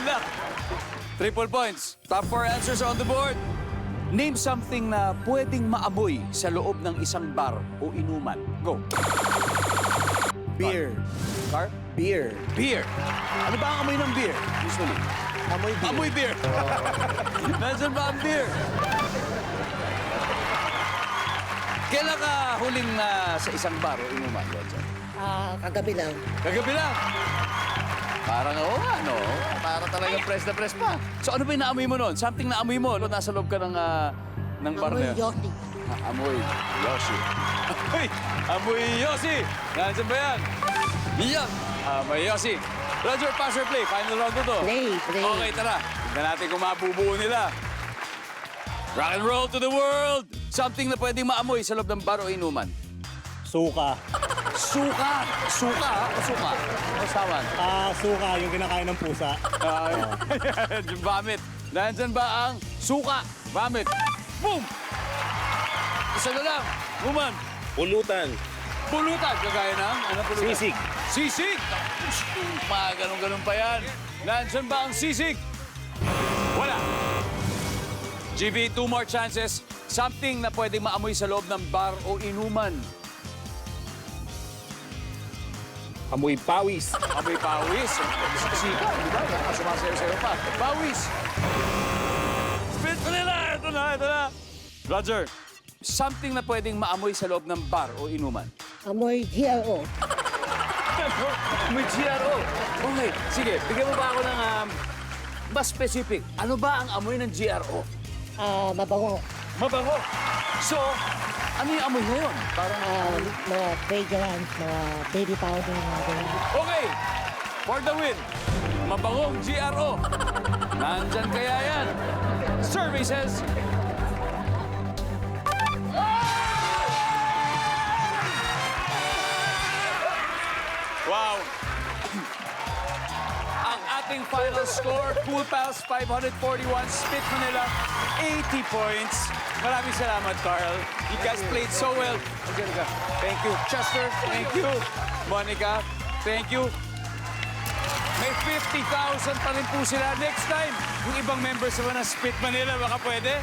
Good luck. Triple points. Top 4 answers on the board. Name something na pwedeng maamoy sa loob ng isang bar o inuman. Go. Beer. Car? Beer. Beer. Ano ba ang amoy ng beer? Usually. Amoy beer. Amoy beer. Nasaan ba ang beer? Kailan ka huling sa isang bar o inuman, Roger? Kagabi lang. Kagabi lang. Parang, oo nga, no? Para talaga press na press pa. So ano ba yung naamoy mo nun? Something na amoy mo? Nasa loob ka ng bar na Amoy yun? Yossi. Amoy Yoshi. Amoy! Amoy Yoshi! Nandiyan ba yan? Yan! Amoy Yoshi. Roger, pass or play? Final round na to. Play. Okay, tara. Tignan natin kung mabubuo nila. Rock and roll to the world! Something na pwedeng maamoy sa loob ng bar o inuman. Suka. Suka! Suka, ha? O suka? O sawan? Suka, yung kinakain ng pusa. Yung vomit. Nandyan ba ang suka? Vomit. Boom! Isa na lang. Woman. Pulutan. Pulutan. Kagaya ng? Ano pulutan? Sisig. Sisig! Mga ganun-ganun pa yan. Nandyan ba ang sisig? Wala. GB, 2 more chances. Something na pwedeng maamoy sa loob ng bar o inuman. Amoy pawis. Amoy pawis. Sika, di ba? Sumasayo-sayo pa. Pawis. Spit ko nila! Ito na. Roger, something na pwedeng maamoy sa loob ng bar o inuman. Amoy GRO. May GRO. Okay, sige. Bigyan mo ba ako ng mas specific. Ano ba ang amoy ng GRO? Mabango. Mabango. So, ano yung amoy na yun? Parang, Mga fragrance, mga baby powder, mga ganyan. okay. For the win. Mabangong GRO. Nandyan kaya yan. Survey says... Wow. Ang ating final score, Cool Pals 541, Spit Manila 80 points. Maraming salamat, Carl. You guys played so well. Angelica, thank you. Chester, thank you. Monica, thank you. May 50,000 pa rin po sila. Next time, yung ibang members naman ng Spit Manila, baka pwede?